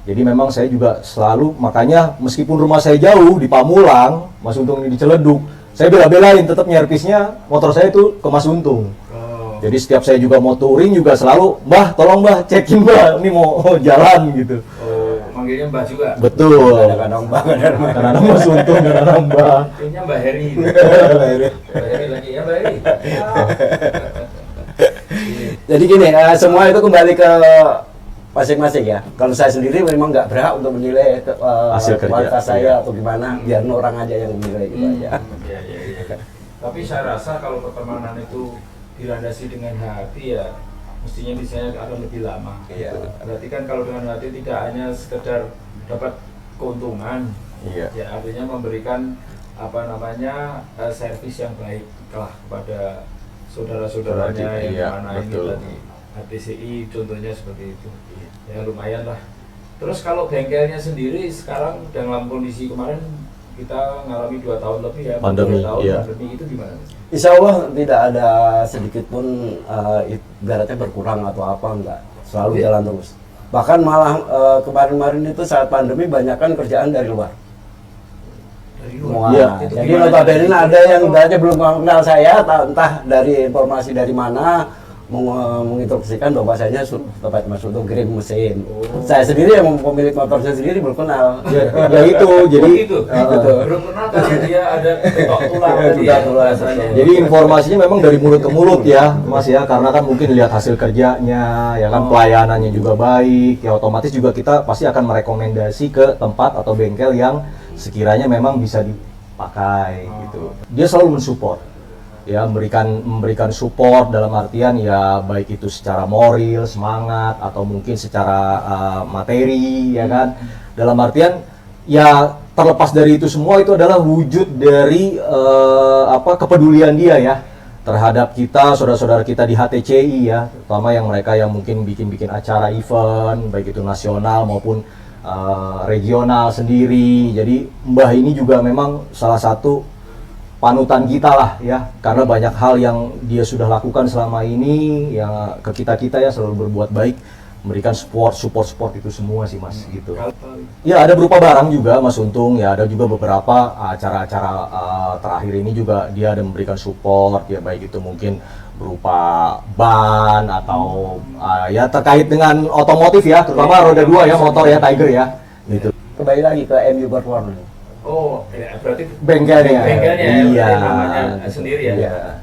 Jadi memang saya juga selalu, makanya meskipun rumah saya jauh di Pamulang, Mas Untung ini di Ciledug, saya bela-belain tetap nyervisnya motor saya itu ke Mas Untung. Jadi setiap saya juga mau touring juga selalu, Mbah tolong Mbah cekin Mbah, ini mau jalan gitu. Manggilnya Mbah juga? Betul. Kadang-kadang Mbah, kadang-kadang Mas Untung, kadang-kadang Mbah. Kayaknya Mbah Heri. Mbah Heri lagi, ya Mbah Heri. Jadi gini, semua itu kembali ke masing-masing ya. Kalau saya sendiri memang nggak berhak untuk menilai hasil kerja kualitas saya atau gimana, biar orang aja yang menilai gitu aja. Iya. Tapi saya rasa kalau pertemanan itu dilandasi dengan hati ya mestinya bisanya akan lebih lama. Iya. Berarti kan kalau dengan hati tidak hanya sekedar dapat keuntungan, Iya. ya artinya memberikan servis yang baik lah kepada saudara-saudaranya yang iya, mana ini betul. tadi HTCI contohnya seperti itu. Ya lumayan lah. Terus kalau bengkelnya sendiri sekarang dalam kondisi kemarin kita ngalami 2 tahun lebih ya, Pandemi, 2 tahun iya. pandemi itu gimana? Insya Allah tidak ada sedikit pun ibaratnya berkurang atau apa, enggak, selalu jalan terus. Bahkan malah kemarin-kemarin itu saat pandemi banyak kan kerjaan dari luar. Dari Semua. Iya. Itu Jadi gimana? notabene ada yang ibaratnya belum kenal saya, entah dari informasi dari mana, menginstruksikan bahwasanya tempat masuk untuk kirim mesin. Saya sendiri yang pemilik motornya sendiri belum kenal. Ya itu, jadi gitu. Gitu. Belum pernah karena dia ada ketok tulang tadi ya. Tulang. jadi informasinya memang dari mulut ke mulut ya, Mas ya, karena kan mungkin lihat hasil kerjanya, ya kan pelayanannya juga baik, ya otomatis juga kita pasti akan merekomendasi ke tempat atau bengkel yang sekiranya memang bisa dipakai gitu. Dia selalu mensupport. Ya memberikan support dalam artian ya baik itu secara moral, semangat atau mungkin secara materi ya kan. Dalam artian ya terlepas dari itu semua itu adalah wujud dari kepedulian dia ya terhadap kita, saudara-saudara kita di HTCI ya, terutama yang mereka yang mungkin bikin acara event baik itu nasional maupun regional sendiri. Jadi Mbah ini juga memang salah satu panutan kita lah ya, karena banyak hal yang dia sudah lakukan selama ini ya ke kita ya, selalu berbuat baik, memberikan support itu semua sih Mas gitu. Ya ada berupa barang juga Mas Untung, ya ada juga beberapa acara-acara terakhir ini juga dia ada memberikan support ya, baik itu mungkin berupa ban atau ya terkait dengan otomotif ya, terutama roda 2 ya, motor ya Tiger ya gitu. Kembali lagi ke MU Performance. Oh, ya, berarti Bengkelnya iya. Namanya sendiri ya. Iya.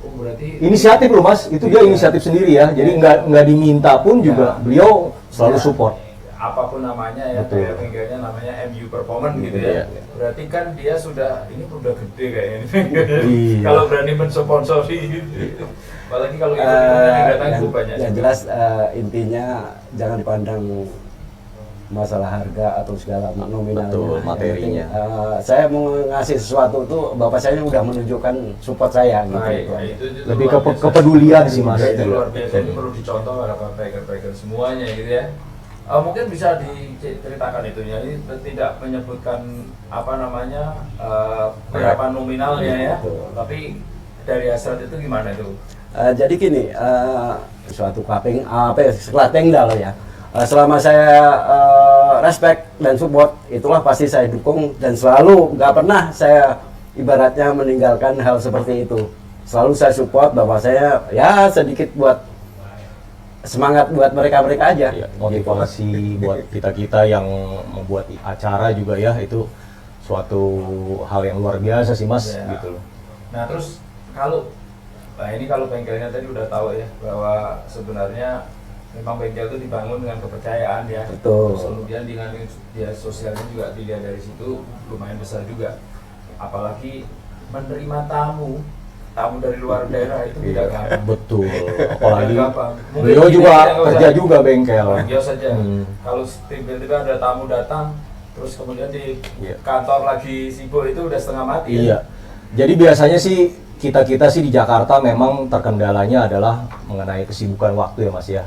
Oh, berarti Inisiatif loh Mas, itu dia inisiatif sendiri ya, jadi nggak diminta pun juga beliau selalu support. apapun namanya ya, Betul. kayak bengkelnya namanya MU Performance gitu Iya. ya. Berarti kan dia sudah udah gede kayaknya ini. Iya. Kalau berani mensponsori gitu. Apalagi kalau itu datang banyak. Yang jelas intinya jangan dipandang masalah harga atau segala nominalnya. Betul, Yang materinya. penting, saya mau ngasih sesuatu tuh bapak saya udah menunjukkan support saya gitu. Nah, itu Lebih luar biasa. kepedulian sih Mas. Itu luar biasa, ini perlu dicontoh para peker-peker semuanya gitu ya. Mungkin bisa diceritakan itu ya, ini tidak menyebutkan berapa nominalnya ya, tapi dari hasrat itu gimana itu? Jadi gini, suatu kaping sekelas Pengdal ya. Selama saya respect dan support, itulah pasti saya dukung dan selalu nggak pernah saya ibaratnya meninggalkan hal seperti itu. Selalu saya support bahwa saya ya sedikit buat semangat buat mereka aja. Ya, motivasi buat kita yang membuat acara juga ya, itu suatu hal yang luar biasa sih Mas Ya. gitu loh. Nah terus kalau bengkelnya tadi udah tahu ya bahwa sebenarnya memang bengkel itu dibangun dengan kepercayaan ya. Betul. Terus kemudian dengan dia sosialnya juga dilihat dari situ lumayan besar juga. Apalagi menerima tamu dari luar daerah itu tidak gampang. Betul, apalagi Tidak gampang. Mungkin beliau gini, juga kita nggak kerja usah- juga bengkel. Biasa saja. Hmm. Kalau tiba-tiba ada tamu datang, terus kemudian di Iya. kantor lagi sibuk itu udah setengah mati. Iya. Jadi biasanya sih kita sih di Jakarta memang terkendalanya adalah mengenai kesibukan waktu ya Mas ya.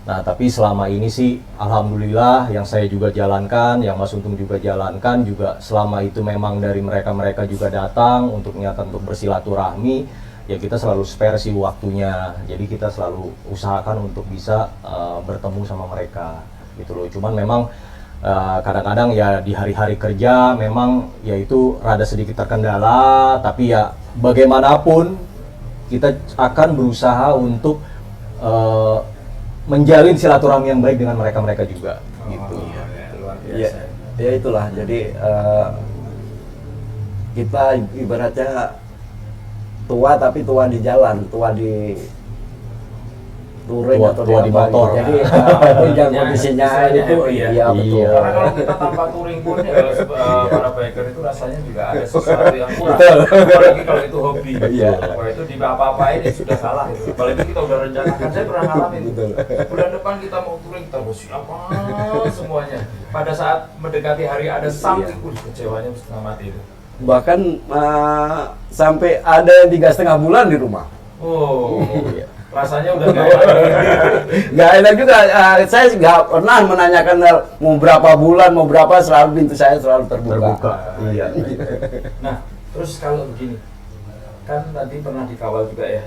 Nah tapi selama ini sih alhamdulillah yang saya juga jalankan, yang Mas Untung juga jalankan juga, selama itu memang dari mereka juga datang untuk niatan untuk bersilaturahmi, ya kita selalu spare sih waktunya. Jadi kita selalu usahakan untuk bisa bertemu sama mereka gitu loh. Cuman memang kadang-kadang ya di hari-hari kerja memang ya itu rada sedikit terkendala, tapi ya bagaimanapun kita akan berusaha untuk menjalin silaturahmi yang baik dengan mereka-mereka juga gitu. Luar Ya, biasa. ya itulah. Jadi kita ibaratnya tua tapi tua di jalan, tua di touring Tua- atau tua di apa motor. gitu. Jadi apapun yang Ya, kondisinya istilahnya itu, happy ya. iya betul. Iya. Karena kalau kita tanpa touring pun ya para biker itu rasanya juga ada sesuatu yang kurang. Betul. Apalagi kalau itu hobi. Iya. Wah itu di apa-apain ya sudah salah itu. Apalagi kita udah rencanakan, saya pernah ngalamin. Betul. Bulan depan kita mau touring, kita harus siapa semuanya. Pada saat mendekati hari ada something, kecewanya setengah mati itu. Bahkan sampai ada yang 3,5 bulan di rumah. Oh, Iya. rasanya udah nggak enak. Nggak enak juga. Saya nggak pernah menanyakan mau berapa bulan, mau berapa, selalu pintu saya selalu terbuka. Terbuka. Iya. Nah, terus kalau begini, kan tadi pernah dikawal juga ya.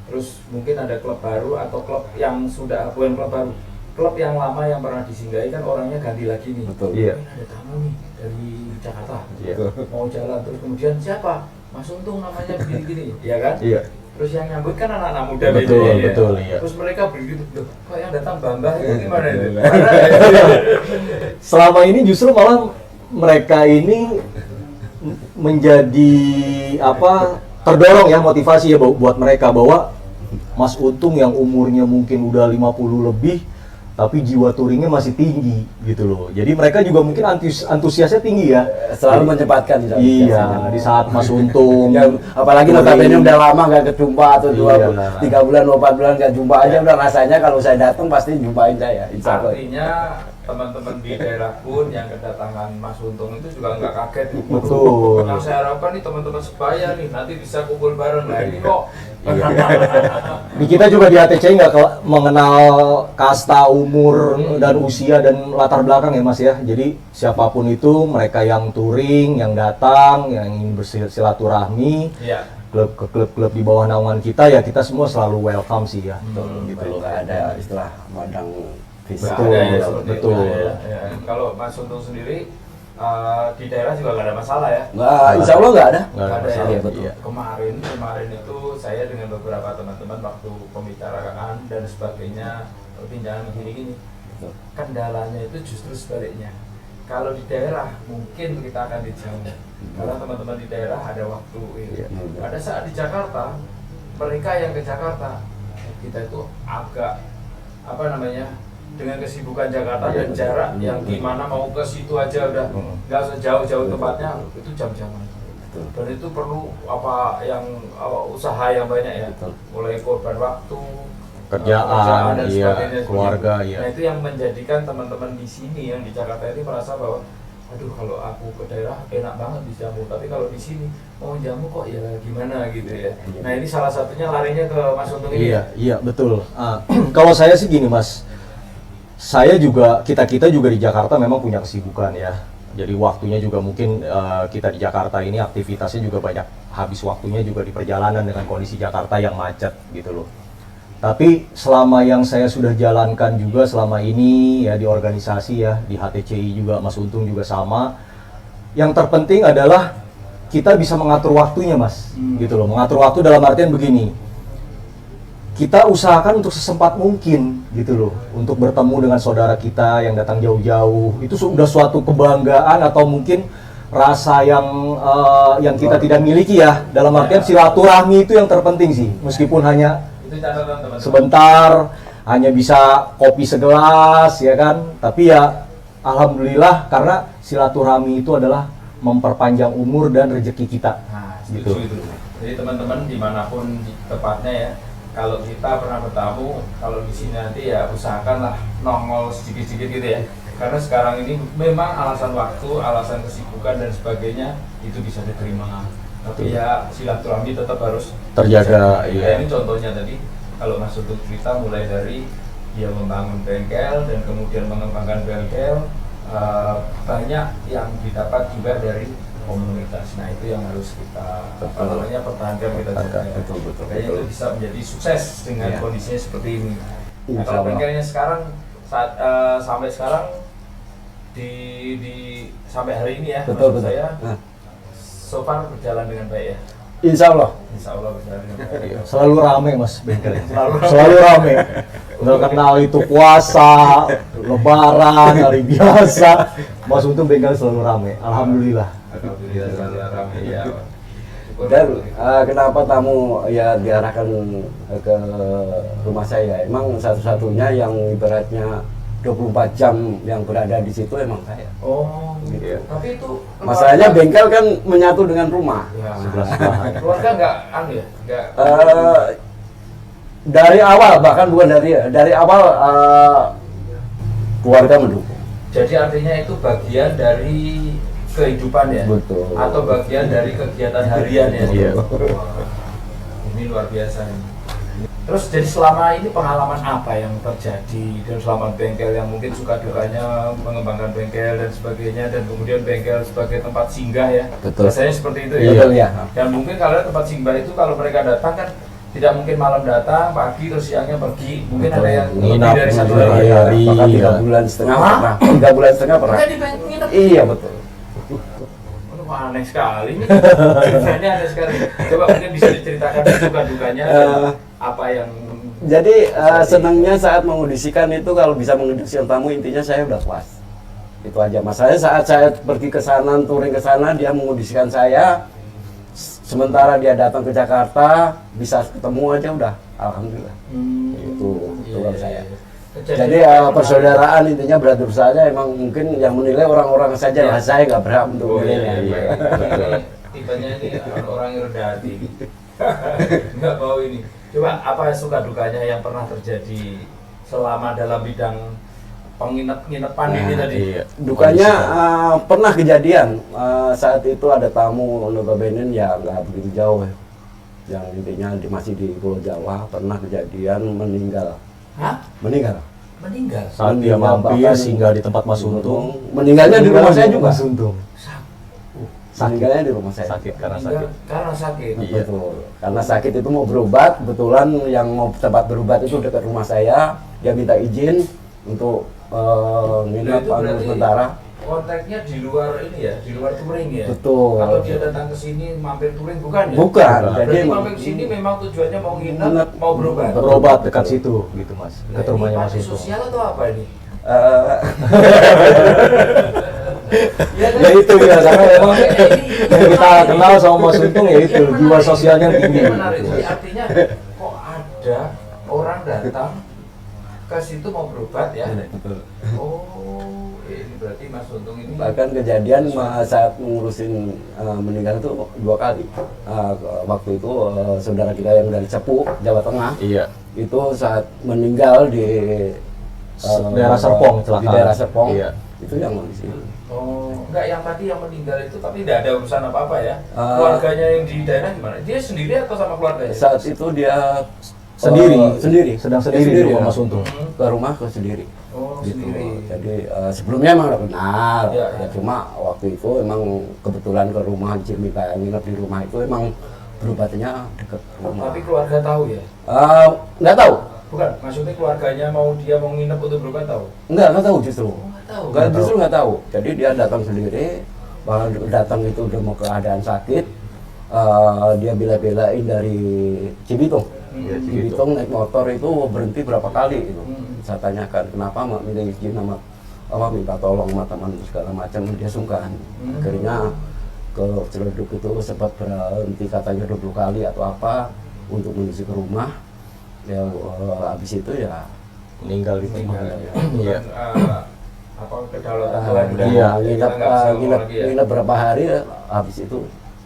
Terus mungkin ada klub baru atau klub yang sudah bukan klub baru, klub yang lama yang pernah disinggahi kan orangnya ganti lagi nih. Betul. Iya. Ini ada tamu nih dari Jakarta, Iya. mau jalan terus kemudian siapa? Mas Untung namanya begini-gini, ya kan? Iya. Terus yang nyambut kan anak-anak muda Betul, biasanya, ya. betul, iya. Terus mereka begitu, "Loh, kok yang datang Bambah itu gimana itu?" Selama ini justru malah mereka ini menjadi apa, terdorong ya, motivasi ya buat mereka bahwa Mas Untung yang umurnya mungkin udah 50 lebih tapi jiwa touringnya masih tinggi gitu loh. Jadi mereka juga mungkin antusiasnya tinggi ya. Selalu menyempatkan di saat Iya, biasanya. di saat Mas Untung Ya, apalagi notabene udah lama nggak ketemu atau Iya. 3 bulan, 4 bulan nggak jumpa aja, udah rasanya kalau saya datang pasti jumpain saya. Insya Allah. Artinya teman-teman di daerah pun yang kedatangan Mas Untung itu juga nggak kaget. Betul. Yang saya harapkan nih teman-teman sebaya nih nanti bisa kumpul bareng. Nah ini kok di kita juga di ATC nggak mengenal kasta, umur, dan usia dan latar belakang ya Mas ya. Jadi siapapun itu, mereka yang touring, yang datang, yang ingin bersilaturahmi, ya klub ke klub-klub di bawah naungan kita ya, kita semua selalu welcome sih ya. Gitu loh. Nggak ada istilah madang visa. Betul, ada ya seperti betul. itu. Ya. Kalau Mas Untung sendiri di daerah juga nggak ada masalah ya. Nggak, insya Allah nggak ada. Nggak ada Ada masalah. ya. betul. Iya. Kemarin itu saya dengan beberapa teman-teman waktu pembicaraan dan sebagainya perbincangan gini-gini, kendalanya itu justru sebaliknya. Kalau di daerah mungkin kita akan dijauh karena teman-teman di daerah ada waktu. Iya. Pada saat di Jakarta, mereka yang ke Jakarta, kita itu agak apa namanya, dengan kesibukan Jakarta dan jarak yang gimana mau ke situ aja udah nggak sejauh-jauh tempatnya, itu jam-jaman. Dan itu perlu apa yang usaha yang banyak ya, mulai korban waktu, Kerjaan, dan iya, sebagainya. keluarga, iya. Nah itu yang menjadikan teman-teman di sini yang di Jakarta ini merasa bahwa aduh kalau aku ke daerah enak banget dijamu, tapi kalau di sini mau jamu kok ya gimana gitu ya. Nah ini salah satunya larinya ke Mas Untung ini. Iya, iya betul. Kalau saya sih gini Mas, saya juga kita juga di Jakarta memang punya kesibukan ya. Jadi waktunya juga mungkin kita di Jakarta ini aktivitasnya juga banyak, habis waktunya juga di perjalanan dengan kondisi Jakarta yang macet gitu loh. Tapi selama yang saya sudah jalankan juga selama ini ya di organisasi ya, di HTCI juga, Mas Untung juga sama. Yang terpenting adalah kita bisa mengatur waktunya Mas, gitu loh. Mengatur waktu dalam artian begini, kita usahakan untuk sesempat mungkin gitu loh, untuk bertemu dengan saudara kita yang datang jauh-jauh. Itu sudah suatu kebanggaan atau mungkin rasa yang kita tidak miliki ya. Dalam artian silaturahmi itu yang terpenting sih, meskipun hanya Itu catatan teman-teman. sebentar, hanya bisa kopi segelas ya kan, tapi ya alhamdulillah karena silaturahmi itu adalah memperpanjang umur dan rezeki kita. Nah, Gitu. setuju itu. Jadi teman-teman dimanapun tepatnya ya, kalau kita pernah bertamu, kalau di sini nanti ya usahakanlah nongol sedikit-sedikit gitu ya. Karena sekarang ini memang alasan waktu, alasan kesibukan dan sebagainya itu bisa diterima. Tapi ya silaturahmi tetap harus Terjaga, Nah, iya. ini contohnya tadi, kalau Mas Untung cerita mulai dari dia membangun bengkel dan kemudian mengembangkan bengkel, banyak yang didapat juga dari komunitas. Nah itu yang harus kita apa namanya pertahankan, kita jaga. Betul. Kayaknya itu bisa menjadi sukses dengan Iya. kondisinya seperti ini. Nah, Insya kalau Allah. bengkelnya sekarang sampai sekarang di sampai hari ini ya, Betul, maksud betul. saya Nah. so far berjalan dengan baik ya. Insya Allah. Insya Allah berjalan dengan baik. Selalu rame mas bengkelnya. Selalu Selalu rame. Nggak kenal itu puasa, lebaran, hari biasa. Mas Untung bengkel selalu rame. Alhamdulillah. Alhamdulillah selalu ramai ya. Dan kenapa tamu ya diarahkan ke rumah saya? Emang satu-satunya yang ibaratnya 24 jam yang berada di situ emang saya. Oh, Gitu. tapi itu Masalahnya bengkel kan menyatu dengan rumah. ya, Sebelah-sebelahan. keluarga nggak anu ya, nggak Dari awal, bahkan bukan dari awal keluarga mendukung. jadi artinya itu bagian dari kehidupan ya, Betul. atau bagian dari kegiatan harian ya. Iya. Wah, ini luar biasa ini. Terus jadi selama ini pengalaman apa yang terjadi dan selama bengkel yang mungkin suka dukanya mengembangkan bengkel dan sebagainya, dan kemudian bengkel sebagai tempat singgah ya. Betul. Biasanya seperti itu ya. Betul ya. Dan mungkin kalau tempat singgah itu kalau mereka datang kan tidak mungkin malam datang, pagi terus siangnya pergi. Mungkin Betul. ada yang lebih Nginap dari satu beberapa hari. hari. Bahkan 3 Iya. bulan setengah Hah? pernah. 3 bulan setengah pernah. Kita di bengkel nginep. Iya betul. Aduh, aneh sekali ini. Ceritanya aneh sekali. Coba mungkin bisa diceritakan suka dukanya dan apa yang Jadi senangnya saat mengondisikan itu kalau bisa mengondisikan tamu, intinya saya udah puas. Itu aja. Masalahnya saat saya pergi ke sana, touring ke sana, dia mengondisikan saya. Sementara dia datang ke Jakarta, bisa ketemu aja udah. Alhamdulillah. Itu kalau saya. Jadi persaudaraan intinya brother saja, emang mungkin yang menilai orang-orang saja lah, saya nggak berhak untuk Oh iya, menilai. iya. Tipenya ini orang yang rendah hati. Nggak mau ini. Coba apa suka dukanya yang pernah terjadi selama dalam bidang penginapan ini tadi? Iya. Dukanya pernah kejadian saat itu ada tamu notabene ya nggak begitu jauh, yang intinya masih di Pulau Jawa, pernah kejadian meninggal. Hah? Meninggal. Meninggal? Saat dia Meninggal, mampir bahkan singgah di tempat Mas Untung. Meninggalnya di rumah saya juga. Mas Untung. Meninggalnya di rumah saya. Sakit karena Meninggal sakit. karena sakit. Iya. Betul. Karena sakit itu mau berobat, kebetulan yang mau tempat berobat itu dekat rumah saya, dia minta izin untuk nginep Itu berarti sementara. kontaknya di luar ini ya, di luar touring ya. Betul. Kalau dia datang ke sini mampir touring bukan ya? Bukan, Berarti jadi mampir ke sini memang tujuannya mau nginep, Nginep. mau berobat. Berobat dekat situ gitu Mas. Nah, Dekat rumahnya ini Mas panti Untung. sosial atau apa ini? eh, Ya, kan? Ya itu ya, karena memang Ini yang kita kenal sama Mas Untung ya itu Yang jiwa menarik. sosialnya tinggi. Yang menarik. Jadi artinya kok ada orang datang ke situ mau berobat ya? betul. Oh, ini berarti Mas Untung ini Bahkan kejadian saat mengurusin meninggal itu 2 kali. Waktu itu saudara kita yang dari Cepu, Jawa Tengah, Iya. itu saat meninggal di Daerah Serpong, Di kecelakaan. daerah Serpong. Iya. Itu yang di sini. Oh, enggak, yang tadi yang meninggal itu tapi tidak ada urusan apa-apa ya? Ah. Keluarganya yang di daerah gimana? Dia sendiri atau sama keluarganya? Saat itu dia Sendiri. Sedang Dia sendiri di rumah ya. Mas Untung. Ke rumah ke sendiri. Oh, Gitu. sendiri. Jadi sebelumnya emang udah kenal. Ya, Ya, ya. cuma waktu itu emang kebetulan ke rumah minta nginep di rumah itu emang berobatnya deket rumah. Tapi keluarga tahu ya? Nggak tahu. Bukan, maksudnya keluarganya dia mau nginep untuk berobat tahu? Nggak tahu justru. Oh, nggak tahu. Justru nggak tahu. Jadi dia datang sendiri, bahkan datang itu udah mau keadaan sakit. Dia bela-belain dari Cibitung. Hmm. Cibitung naik motor itu berhenti berapa kali itu. Hmm. Saya tanyakan kenapa mak minta izin sama minta tolong sama teman segala macam, dia sungkan. Akhirnya ke Ciledug itu sempat berhenti katanya 20 kali atau apa untuk menuju ke rumah. Ya habis itu ya Meninggal di Meninggal. rumah. Iya. Apa kedaulatan Tuhan udah. Iya, Kita nggak bisa ngomong lagi ya. nginep berapa hari habis itu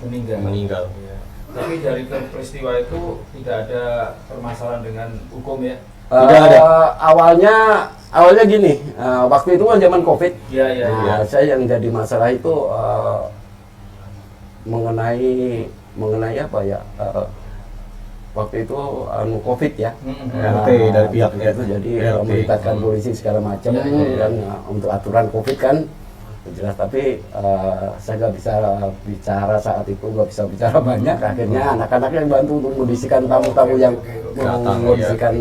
Meninggal. Iya. Tapi dari peristiwa itu tidak ada permasalahan dengan hukum ya? Tidak ada. Awalnya gini, waktu itu kan zaman COVID. Iya, iya, iya. Saya yang jadi masalah itu mengenai apa ya? Waktu itu COVID ya. RT dari pihaknya. Itu jadi RT. melibatkan polisi segala macam Ya, ya, ya. dan untuk aturan COVID kan jelas, tapi saya nggak bisa bicara saat itu, nggak bisa bicara banyak. Akhirnya anak-anak yang bantu untuk mengondisikan tamu-tamu yang Oke. Datang, mengondisikan.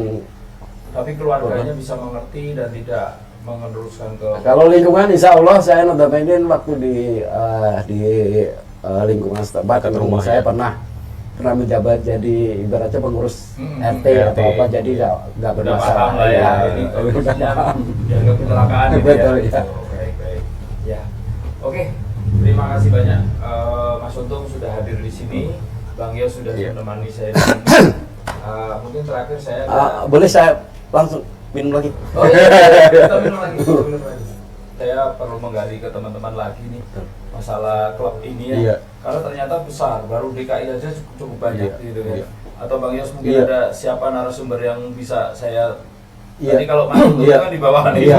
Tapi keluarganya bisa mengerti dan tidak meneruskan ke Kalau lingkungan, insya Allah saya notabene waktu di lingkungan setempat, Dekat rumah rumah saya ya. pernah menjabat jadi ibaratnya pengurus RT atau RT. apa, jadi nggak udah bermasalah. paham lah ya, ini udah kondisinya paham. dianggap kecelakaan gitu Betul, ya. ya. Oh, baik baik. Ya, oke. Terima kasih banyak Mas Untung sudah hadir di sini. Bang Yos sudah Iya. menemani saya di sini. Mungkin terakhir saya Boleh saya langsung minum lagi? Oh iya, kita minum lagi, kita minum lagi. Saya perlu menggali ke teman-teman lagi nih masalah klub ini ya. Iya. Karena ternyata besar, baru DKI aja cukup banyak Iya, gitu kan. iya. Atau Bang Yos mungkin Iya. ada siapa narasumber yang bisa saya Iya. tadi kalau Mas Untung Iya. kan di bawah nih. Iya,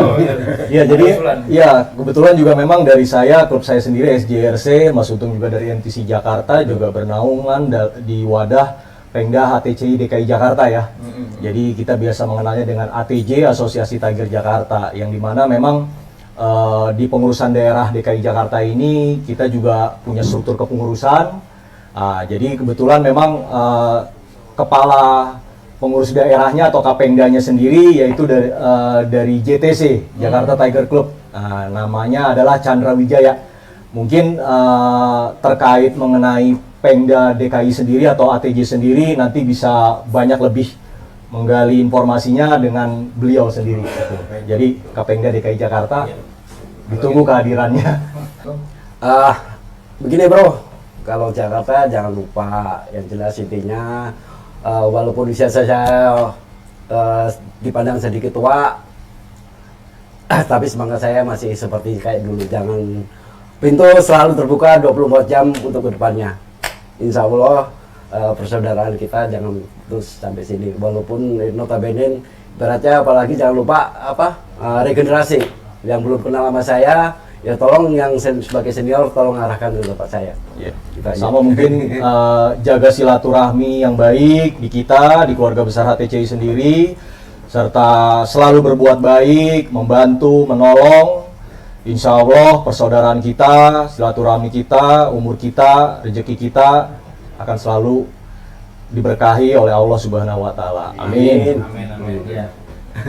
iya, jadi usulan. ya kebetulan juga memang dari saya, klub saya sendiri SJRC, Mas Untung juga dari NTC Jakarta juga bernaungan di wadah Pengda HTCI DKI Jakarta ya. Jadi kita biasa mengenalnya dengan ATJ, Asosiasi Tiger Jakarta, yang dimana memang di pengurusan daerah DKI Jakarta ini kita juga punya struktur kepengurusan. Jadi kebetulan memang kepala pengurus daerahnya atau Kapengdanya sendiri yaitu dari JTC Jakarta Tiger Club. Namanya adalah Chandra Wijaya. Mungkin terkait mengenai Pengda DKI sendiri atau ATJ sendiri nanti bisa banyak lebih menggali informasinya dengan beliau sendiri. Gitu. Jadi Kapengda DKI Jakarta ditunggu kehadirannya. Begini bro, kalau Jakarta jangan lupa yang jelas intinya walaupun usia saya dipandang sedikit tua, tapi semangat saya masih seperti kayak dulu. Jangan, pintu selalu terbuka 24 jam untuk kedepannya. Insya Allah persaudaraan kita jangan terus sampai sini. Walaupun notabene beratnya, apalagi jangan lupa regenerasi yang belum kenal sama saya. Ya tolong yang sebagai senior tolong arahkan ke tempat saya. Yeah. Kita Sama mungkin jaga silaturahmi yang baik di kita, di keluarga besar HTCI sendiri, serta selalu berbuat baik, membantu, menolong. Insya Allah persaudaraan kita, silaturahmi kita, umur kita, rezeki kita akan selalu diberkahi oleh Allah Subhanahu Wa Taala. Amin. Amin amin. Ya.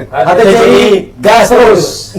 HTCI gas terus.